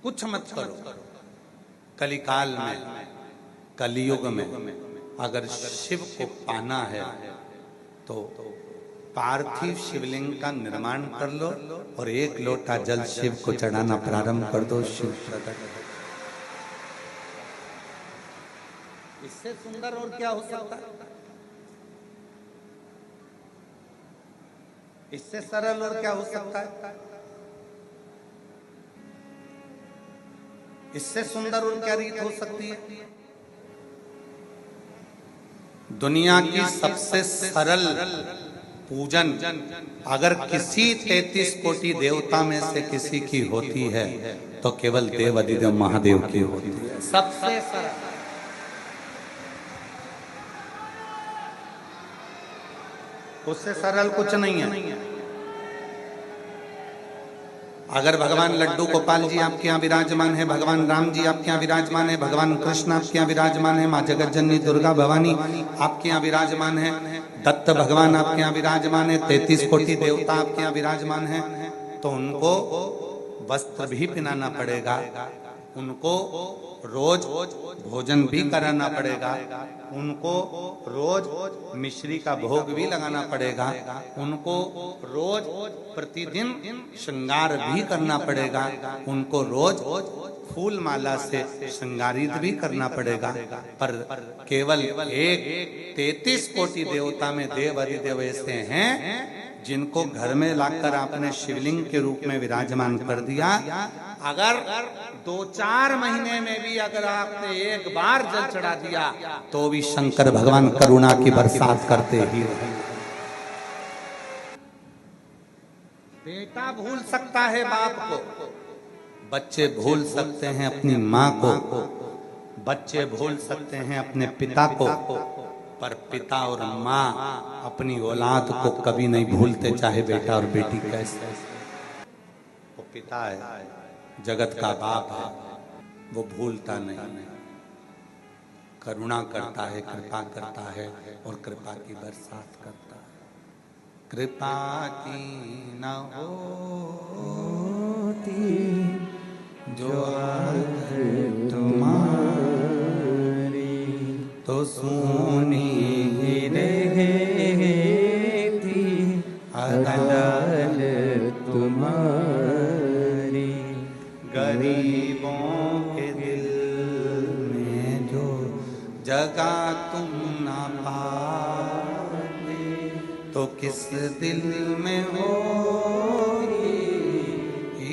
कुछ मत करो। कलिकाल में, कलियुग में अगर शिव को पाना है तो पार्थिव शिवलिंग का निर्माण कर लो और एक लोटा जल शिव को चढ़ाना प्रारंभ कर दो। शिव प्रकट। इससे सुंदर और क्या हो सकता है? इससे सरल और क्या हो सकता है? इससे सुंदर और क्या रीत हो सकती है? दुनिया की सबसे सरल पूजन अगर किसी 33 कोटि देवता में से किसी की होती है तो केवल देव अधिदेव महादेव की होती है। सबसे सरल। उससे सरल कुछ नहीं है। अगर भगवान लड्डू गोपाल जी आपके यहाँ विराजमान है, भगवान राम जी आपके यहाँ विराजमान है, भगवान कृष्ण आपके यहाँ विराजमान है, माँ जगत जननी दुर्गा भवानी आपके यहाँ विराजमान है, दत्त भगवान आपके यहाँ विराजमान है, 33 कोटि देवता आपके यहाँ विराजमान है, तो उनको वस्त्र भी पहनाना पड़ेगा, उनको रोज भोजन भी कराना पड़ेगा, उनको रोज मिश्री का भोग भी लगाना पड़ेगा, उनको रोज प्रतिदिन श्रृंगार भी करना पड़ेगा, उनको रोज फूल माला से श्रृंगारित भी करना पड़ेगा। पर केवल एक 33 कोटि देवता में देव अधिदेव ऐसे हैं जिनको घर में लाकर आपने शिवलिंग के रूप में विराजमान कर दिया। अगर 2-4 महीने में भी अगर आपने एक बार जल चढ़ा दिया तो भी शंकर भगवान करुणा की बरसात करते ही रहे। बेटा भूल सकता है बाप को, बच्चे भूल सकते हैं अपनी माँ को, बच्चे भूल सकते हैं अपने पिता को, पर पिता और माँ अपनी औलाद को कभी नहीं भूलते, चाहे बेटा और बेटी कैसे। वो पिता है, जगत का बाप है, वो भूलता नहीं, करुणा करता है, कृपा करता है और कृपा की बरसात करता है। कृपा की न होती जो तुम्हारी तो सूनी ही रहती अदालत तुम्हारी। गरीबों के दिल में जो जगह तुम ना पाते तो किस दिल में होगी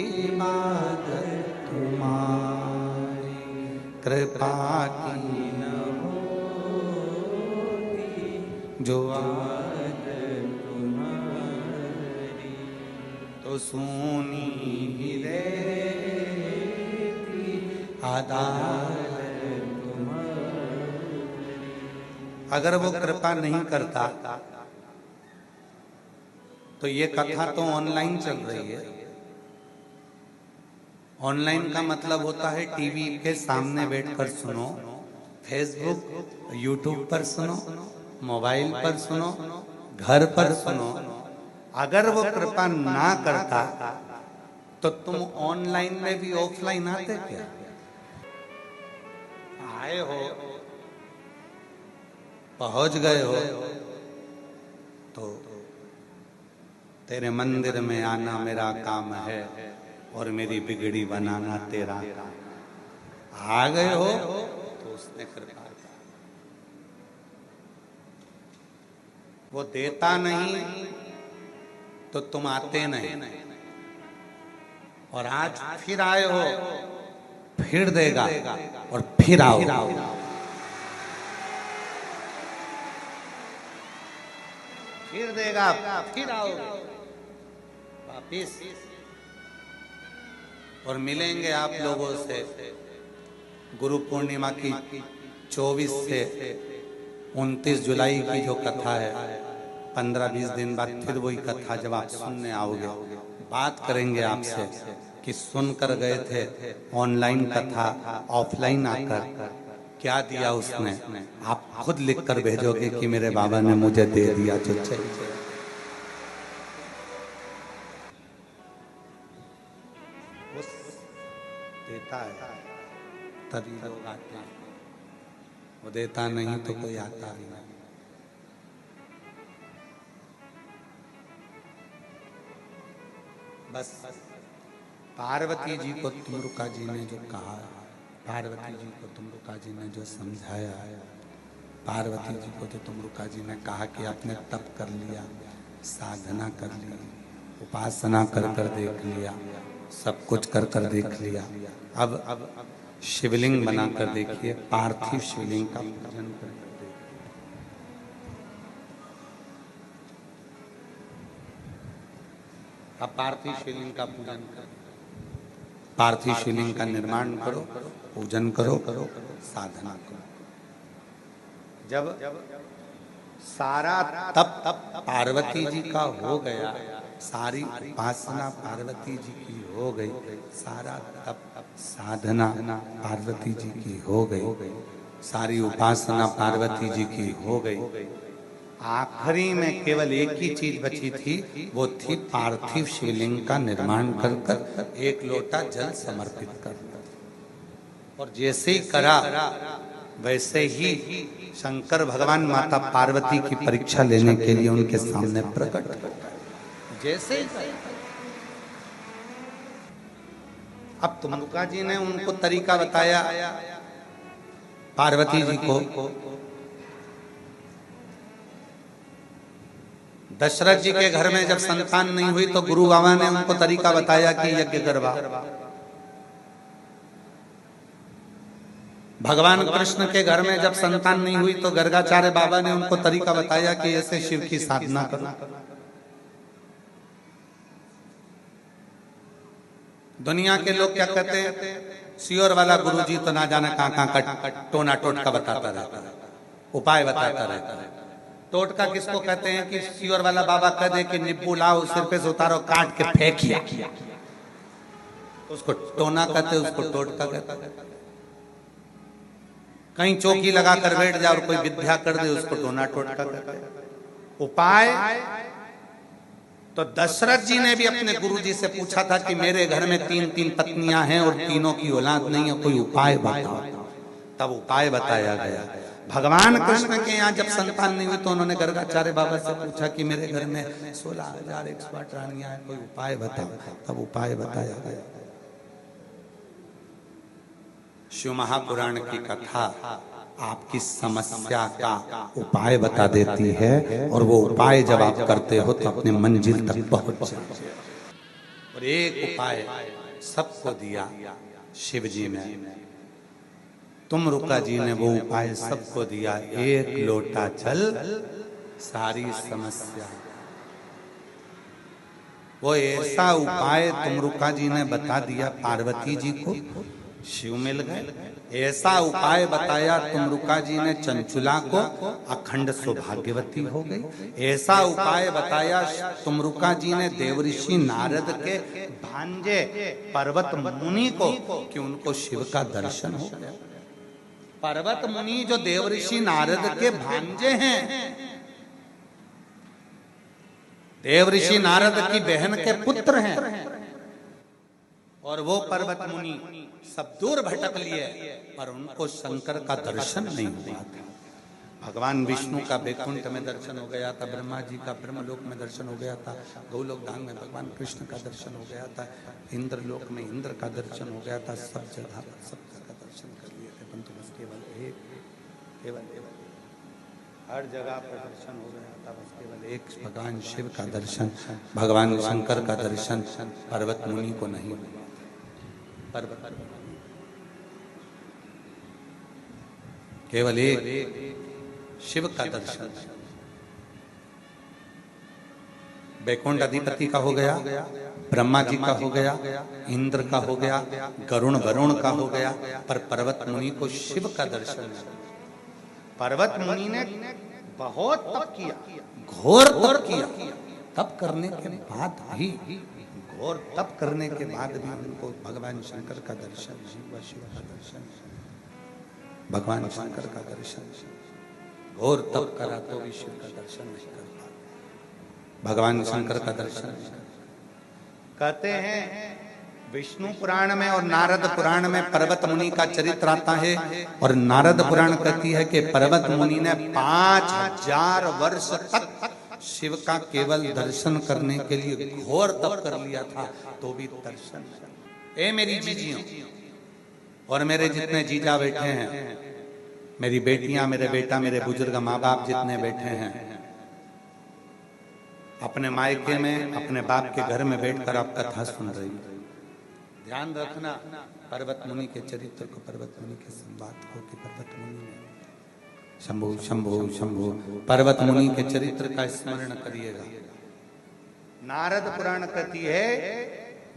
इबादत तुम्हारी। कृपा की न होती जो आदत तुम्हारी तो सूनी ही रहती अदालत तुम्हारी। अगर वो कृपा नहीं करता तो ये कथा तो ऑनलाइन चल रही है। ऑनलाइन का मतलब होता है टीवी के सामने बैठकर सुनो, फेसबुक यूट्यूब पर सुनो, मोबाइल पर सुनो, घर पर सुनो। अगर वो कृपा ना करता तो तुम ऑनलाइन में भी ऑफलाइन आते क्या? आए हो, पहुंच गए हो तो तेरे मंदिर में आना मेरा काम है और मेरी बिगड़ी बनाना तेरा काम। आ गए हो तो उसने कृपा की। वो देता नहीं तो तुम आते नहीं, और आज फिर आए हो, फिर देगा और फिर आओ। फिर देगा, फिर आओ वापिस, और मिलेंगे आप लोगों से गुरु पूर्णिमा की 24 से 29 जुलाई की जो कथा है, 15-20 दिन बाद फिर वही कथा जब आप सुनने आओगे, बात करेंगे आपसे कि सुनकर गए थे ऑनलाइन कथा, ऑफलाइन आकर क्या दिया उसने। आप खुद लिख कर भेजोगे कि मेरे बाबा ने मुझे दे दिया जो चाहिए। देता है तभी लोग आते हैं, वो देता नहीं तो कोई आता भी नहीं। बस पार्वती जी को तुमरुका जी ने जो कहा, पार्वती जी को तुमरुका जी ने जो समझाया, पार्वती जी को तो तुमरुका जी ने कहा कि आपने तप कर लिया, साधना कर ली, उपासना कर कर देख लिया, सब कुछ कर कर देख लिया, अब शिवलिंग बनाकर देखिए, पार्थिव शिवलिंग का पूजन कर देखिए। अब पार्थिव शिवलिंग का पूजन करो, पार्थिव शिवलिंग का निर्माण करो, पूजन करो, साधना करो। जब सारा तप पार्वती जी का हो गया, सारी उपासना पार्वती जी की हो गई, सारा तप साधना पार्वती जी की हो गई, सारी उपासना पार्वती जी की हो गई, आखिरी में केवल एक ही चीज बची थी, वो थी पार्थिव शिवलिंग का निर्माण कर कर एक लोटा जल समर्पित कर। और जैसे ही करा वैसे ही शंकर भगवान माता पार्वती की परीक्षा लेने के लिए उनके सामने प्रकट हो गए। जैसे ही अब तुमरुका जी ने उनको तरीका बताया, पार्वती जी को दशरथ जी के घर में जब संतान नहीं हुई तो गुरु बाबा ने उनको तरीका बताया कि यज्ञ करवा। भगवान कृष्ण के घर में जब संतान नहीं हुई तो गर्गाचार्य बाबा ने उनको तरीका बताया कि ऐसे शिव की साधना करो। दुनिया के लोग क्या कहते हैं, सियोर वाला गुरुजी तो ना जाने कहां का टोना टोटका बताता रहता है, उपाय बताता रहता है। टोटका किसको कहते हैं कि सियोर वाला बाबा कह दे कि नींबू लाओ, सिर पे से उतारो, काट के फेंकिया, उसको टोना कहते, उसको टोटका कहते। कहीं चौकी लगा कर बैठ जाए और कोई विद्या कर दे, उसको टोना टोटका कहते। उपाय तो दशरथ जी ने भी अपने गुरुजी से पूछा था कि मेरे घर में 3 पत्नियां हैं और तीनों की औलाद नहीं है, कोई उपाय बताओ। तब उपाय बताया गया। भगवान कृष्ण के यहाँ जब संतान नहीं हुई तो उन्होंने गर्गाचार्य बाबा से पूछा कि मेरे घर में 16,108 रानियां हैं, कोई उपाय बताओ। तब उपाय बताया गया। शिव महापुराण की कथा आपकी समस्या का उपाय बता देती है, और वो उपाय जब आप करते हो तो अपने मंजिल तक पहुंच जाते हो। और एक उपाय सबको दिया शिव जी ने, तुमरुका जी ने वो उपाय सबको दिया, एक लोटा जल सारी समस्या। वो ऐसा उपाय तुमरुका जी ने बता दिया, पार्वती जी को शिव मिल गए। ऐसा उपाय बताया तुमरुका जी ने चंचुला को, अखंड सौभाग्यवती हो गई। ऐसा उपाय बताया तुमरुका जी ने देवऋषि नारद के भांजे पर्वत मुनि को कि उनको शिव का दर्शन हो गया। पर्वत मुनि जो देवऋषि नारद के भांजे हैं, देवऋषि नारद की बहन के पुत्र हैं, और वो पर्वत मुनि सब दूर भटक लिए, पर उनको शंकर का दर्शन नहीं हुआ था। भगवान विष्णु का वैकुंठ में दर्शन हो गया था, ब्रह्मा जी का ब्रह्मलोक में दर्शन हो गया था, गोलोक धाम में भगवान कृष्ण का दर्शन हो गया था, इंद्र लोक में इंद्र का दर्शन हो गया था, सब जगह दर्शन कर लिए थे, परंतु बस केवल हर जगह पर दर्शन हो गया था, बस केवल एक भगवान शिव का दर्शन, भगवान शंकर का दर्शन पर्वत मुनि को नहीं हुआ। केवल एक शिव का दर्शन वैकुंठ अधिपति का हो गया, ब्रह्मा जी का हो गया, इंद्र का हो गया, गरुण वरुण का हो गया, पर पर्वत मुनि को शिव का दर्शन। पर्वत मुनि ने बहुत तप किया, घोर तप किया, तप करने के बाद भी, घोर तप करने के बाद भी उनको भगवान शंकर का दर्शन, शिव का दर्शन, भगवान शंकर का दर्शन। घोर तप करा तो भी शिव का दर्शन नहीं कर पाया, भगवान शंकर का दर्शन। कहते हैं विष्णु पुराण में और नारद पुराण में पर्वत मुनि का चरित्र आता है और नारद पुराण कहती है कि पर्वत मुनि ने 5000 वर्ष तक शिव का केवल दर्शन करने के लिए घोर तप कर लिया था, तो भी दर्शन। ए मेरी जीजियों और मेरे जितने जीजा बैठे हैं, मेरी बेटियां, मेरे बेटा, मेरे बुजुर्ग माँ बाप जितने बैठे हैं, अपने मायके में अपने बाप के घर में बैठकर आप कथा सुन रही हैं, ध्यान रखना पर्वत मुनि के चरित्र को, पर्वत मुनि के संवाद को, कि पर्वत मुनि ने शंभु शंभु शंभु पर्वत मुनि के चरित्र का स्मरण करिएगा। नारद पुराण कहती है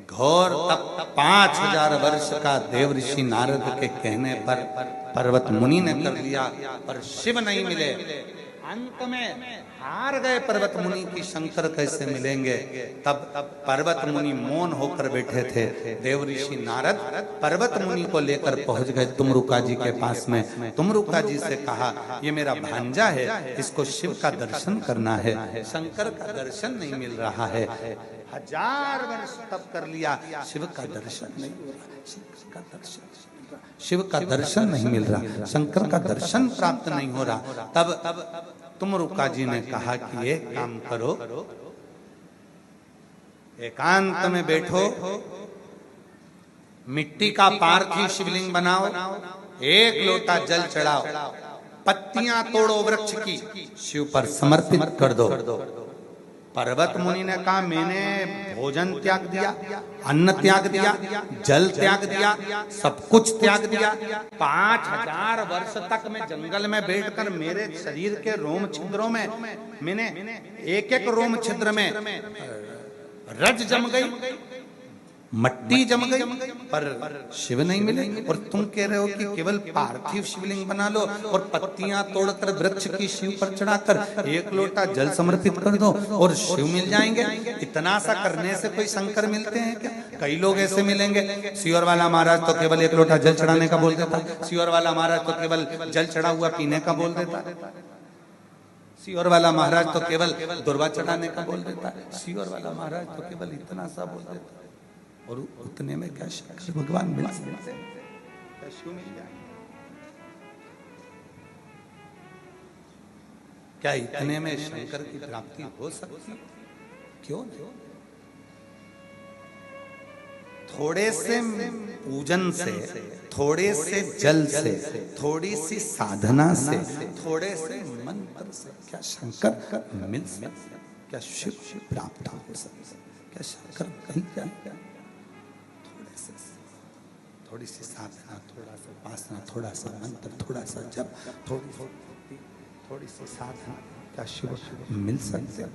घोर तप 5000 वर्ष का देव ऋषि नारद के कहने पर पर्वत मुनि ने कर लिया, पर शिव नहीं मिले। अंत में हार गए पर्वत मुनि की, शंकर कैसे मिलेंगे। तब पर्वत मुनि मौन होकर बैठे थे। देव ऋषि नारद पर्वत मुनि को लेकर पहुंच गए तुमरुका जी के पास में। तुमरुका जी से कहा, ये मेरा भांजा है, इसको शिव का दर्शन करना है, शंकर का दर्शन नहीं मिल रहा है। 1000 वर्ष तप कर लिया, शिव का दर्शन नहीं हो रहा, शिव का दर्शन नहीं मिल रहा, शंकर का दर्शन प्राप्त नहीं हो रहा। तब तुमरुका जी ने कहा कि एक काम करो, एकांत में बैठो, मिट्टी का पार्थिव शिवलिंग बनाओ, एक लोटा जल चढ़ाओ, पत्तियां तोड़ो वृक्ष की, शिव पर समर्पित कर दो। पर्वत मुनि ने कहा, मैंने भोजन त्याग दिया, अन्न त्याग दिया, जल त्याग दिया, सब कुछ त्याग दिया। 5000 वर्ष तक मैं जंगल में बैठकर मेरे शरीर के रोम छिद्रों में मैंने एक एक रोम छिद्र में रज जम गई, मट्टी जम गई, पर शिव नहीं मिले। और तुम कह रहे हो कि केवल पार्थिव शिवलिंग बना लो और पत्तियां तोड़कर वृक्ष की शिव पर चढ़ाकर एक लोटा जल समर्पित कर दो और शिव मिल जाएंगे। इतना सा करने से कोई शंकर मिलते हैं क्या? कई लोग ऐसे मिलेंगे। सियोर वाला महाराज तो केवल एक लोटा जल चढ़ाने का बोल देता, सियोर वाला महाराज तो केवल जल चढ़ा हुआ पीने का बोल देता, सियोर वाला महाराज तो केवल दुर्वा चढ़ाने का बोल देता, सियोर वाला महाराज तो केवल इतना सा बोल देता। और उतने में क्या शंकर भगवान मिल सकते हैं? क्या इतने में शंकर की प्राप्ति हो सकती? क्यों नहीं? थोड़े से पूजन से, थोड़े से जल से, थोड़ी सी साधना से, थोड़े से मंत्र से क्या शंकर मिल सकते? क्या शिव प्राप्त हो सकते? क्या शंकर कहीं जाएगा? थोड़ी सी साधना, थोड़ा सा उपासना, थोड़ा सा मंत्र, थोड़ा सा जप, थोड़ी सी साधना, क्या शिव मिल सकते?